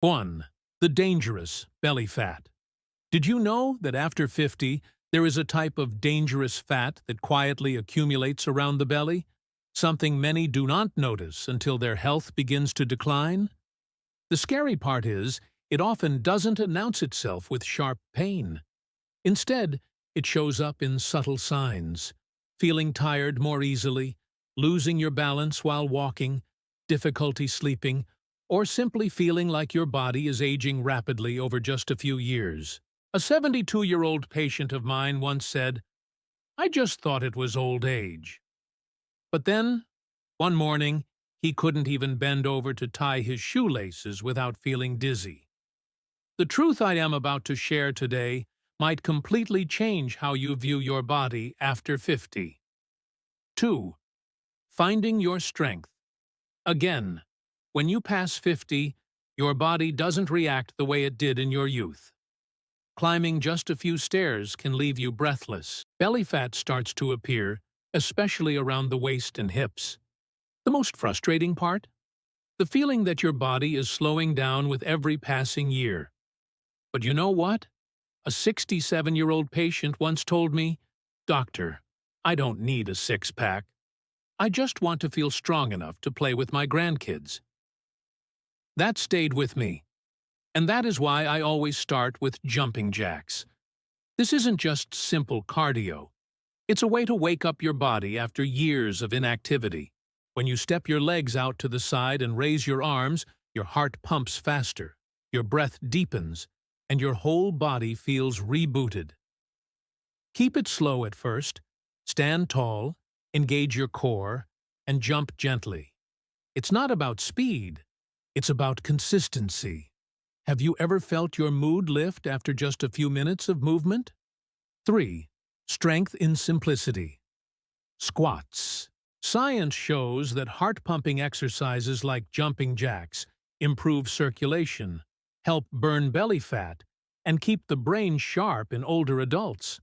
1. The dangerous belly fat. Did you know that after 50, there is a type of dangerous fat that quietly accumulates around the belly? Something many do not notice until their health begins to decline? The scary part is, it often doesn't announce itself with sharp pain. Instead, it shows up in subtle signs: feeling tired more easily, losing your balance while walking, difficulty sleeping, or simply feeling like your body is aging rapidly over just a few years. A 72-year-old patient of mine once said, "I just thought it was old age." But then, one morning, he couldn't even bend over to tie his shoelaces without feeling dizzy. The truth I am about to share today might completely change how you view your body after 50. 2. Finding your strength. Again, when you pass 50, your body doesn't react the way it did in your youth. Climbing just a few stairs can leave you breathless. Belly fat starts to appear, especially around the waist and hips. The most frustrating part? The feeling that your body is slowing down with every passing year. But you know what? A 67-year-old patient once told me, "Doctor, I don't need a six-pack. I just want to feel strong enough to play with my grandkids." That stayed with me. And that is why I always start with jumping jacks. This isn't just simple cardio. It's a way to wake up your body after years of inactivity. When you step your legs out to the side and raise your arms, your heart pumps faster, your breath deepens, and your whole body feels rebooted. Keep it slow at first. Stand tall, engage your core, and jump gently. It's not about speed. It's about consistency. Have you ever felt your mood lift after just a few minutes of movement? 3. Strength in simplicity. Squats. Science shows that heart-pumping exercises like jumping jacks improve circulation, help burn belly fat, and keep the brain sharp in older adults.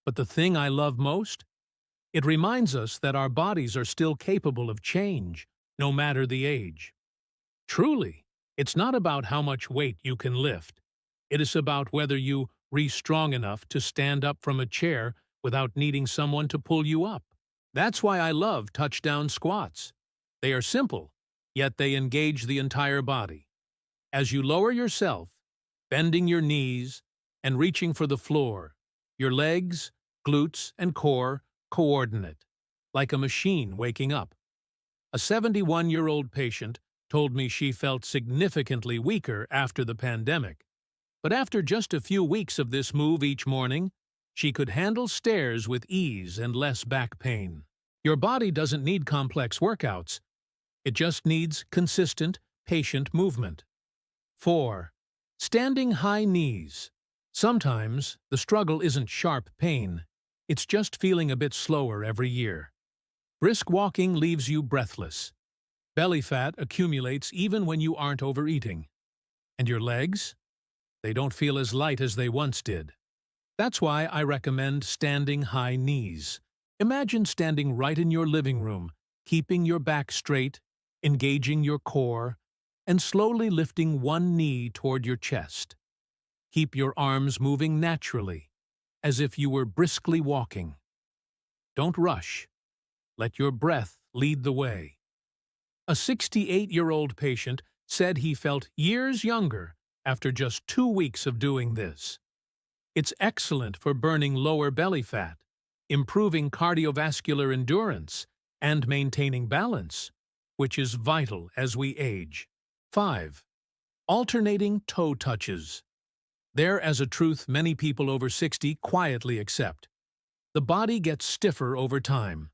But the thing I love most? It reminds us that our bodies are still capable of change, no matter the age. Truly, it's not about how much weight you can lift. It is about whether you are strong enough to stand up from a chair without needing someone to pull you up. That's why I love touchdown squats. They are simple, yet they engage the entire body. As you lower yourself, bending your knees and reaching for the floor, your legs, glutes, and core coordinate, like a machine waking up. A 71-year-old patient told me she felt significantly weaker after the pandemic. But after just a few weeks of this move each morning, she could handle stairs with ease and less back pain. Your body doesn't need complex workouts. It just needs consistent, patient movement. 4. Standing high knees. Sometimes the struggle isn't sharp pain. It's just feeling a bit slower every year. Brisk walking leaves you breathless. Belly fat accumulates even when you aren't overeating. And your legs? They don't feel as light as they once did. That's why I recommend standing high knees. Imagine standing right in your living room, keeping your back straight, engaging your core, and slowly lifting one knee toward your chest. Keep your arms moving naturally, as if you were briskly walking. Don't rush. Let your breath lead the way. A 68-year-old patient said he felt years younger after just 2 weeks of doing this. It's excellent for burning lower belly fat, improving cardiovascular endurance, and maintaining balance, which is vital as we age. 5. Alternating toe touches. There is a truth many people over 60 quietly accept. The body gets stiffer over time.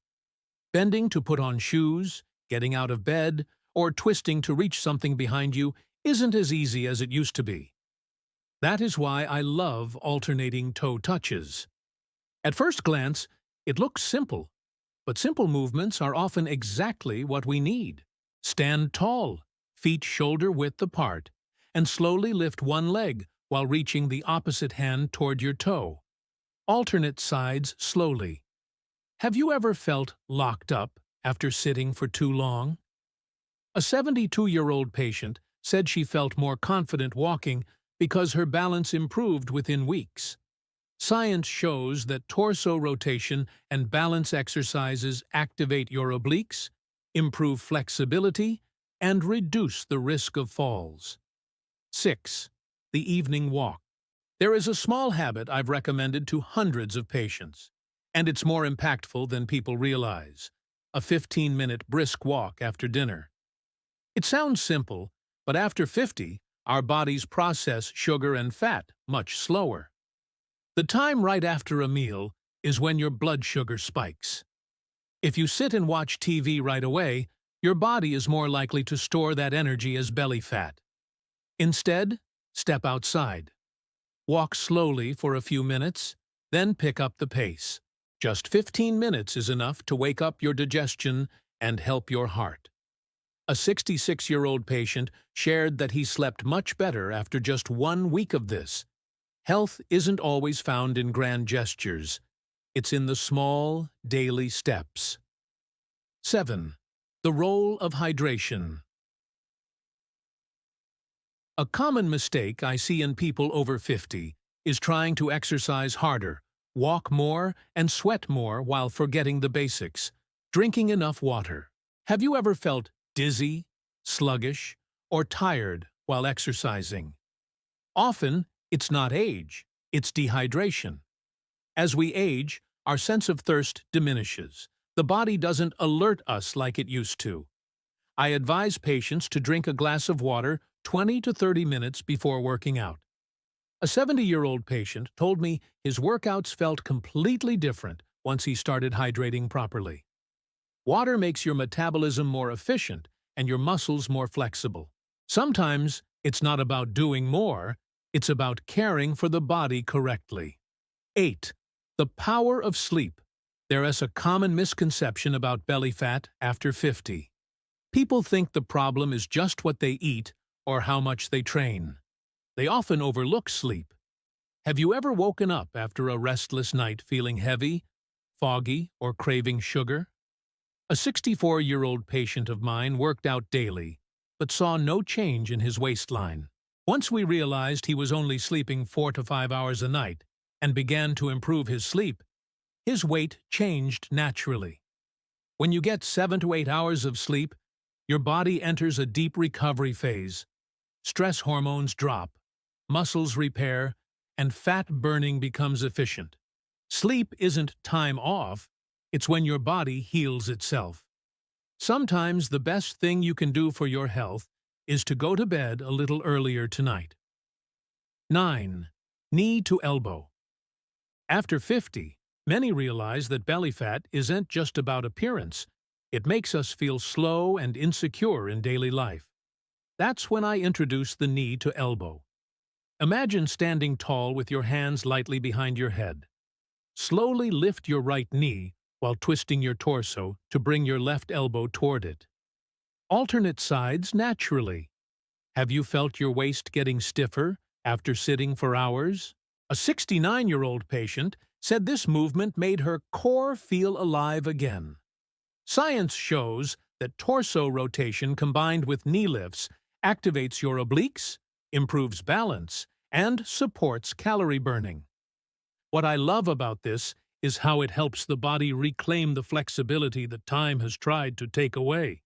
Bending to put on shoes, getting out of bed, or twisting to reach something behind you isn't as easy as it used to be. That is why I love alternating toe touches. At first glance, it looks simple, but simple movements are often exactly what we need. Stand tall, feet shoulder-width apart, and slowly lift one leg while reaching the opposite hand toward your toe. Alternate sides slowly. Have you ever felt locked up after sitting for too long? A 72-year-old patient said she felt more confident walking because her balance improved within weeks. Science shows that torso rotation and balance exercises activate your obliques, improve flexibility, and reduce the risk of falls. 6. The evening walk. There is a small habit I've recommended to hundreds of patients, and it's more impactful than people realize: a 15-minute brisk walk after dinner. It sounds simple, but after 50, our bodies process sugar and fat much slower. The time right after a meal is when your blood sugar spikes. If you sit and watch TV right away, your body is more likely to store that energy as belly fat. Instead, step outside. Walk slowly for a few minutes, then pick up the pace. Just 15 minutes is enough to wake up your digestion and help your heart. A 66-year-old patient shared that he slept much better after just 1 week of this. Health isn't always found in grand gestures. It's in the small, daily steps. 7. The role of hydration. A common mistake I see in people over 50 is trying to exercise harder, walk more, and sweat more while forgetting the basics: drinking enough water. Have you ever felt dizzy, sluggish, or tired while exercising? Often, it's not age, it's dehydration. As we age, our sense of thirst diminishes. The body doesn't alert us like it used to. I advise patients to drink a glass of water 20 to 30 minutes before working out. A 70-year-old patient told me his workouts felt completely different once he started hydrating properly. Water makes your metabolism more efficient and your muscles more flexible. Sometimes it's not about doing more, it's about caring for the body correctly. 8. The power of sleep. There is a common misconception about belly fat after 50. People think the problem is just what they eat or how much they train. They often overlook sleep. Have you ever woken up after a restless night feeling heavy, foggy, or craving sugar? A 64-year-old patient of mine worked out daily, but saw no change in his waistline. Once we realized he was only sleeping 4 to 5 hours a night and began to improve his sleep, his weight changed naturally. When you get 7 to 8 hours of sleep, your body enters a deep recovery phase. Stress hormones drop, muscles repair, and fat burning becomes efficient. Sleep isn't time off, it's when your body heals itself. Sometimes the best thing you can do for your health is to go to bed a little earlier tonight. 9. Knee to elbow. After 50, many realize that belly fat isn't just about appearance. It makes us feel slow and insecure in daily life. That's when I introduce the knee to elbow. Imagine standing tall with your hands lightly behind your head. Slowly lift your right knee while twisting your torso to bring your left elbow toward it. Alternate sides naturally. Have you felt your waist getting stiffer after sitting for hours? A 69-year-old patient said this movement made her core feel alive again. Science shows that torso rotation combined with knee lifts activates your obliques, improves balance, and supports calorie burning. What I love about this is how it helps the body reclaim the flexibility that time has tried to take away.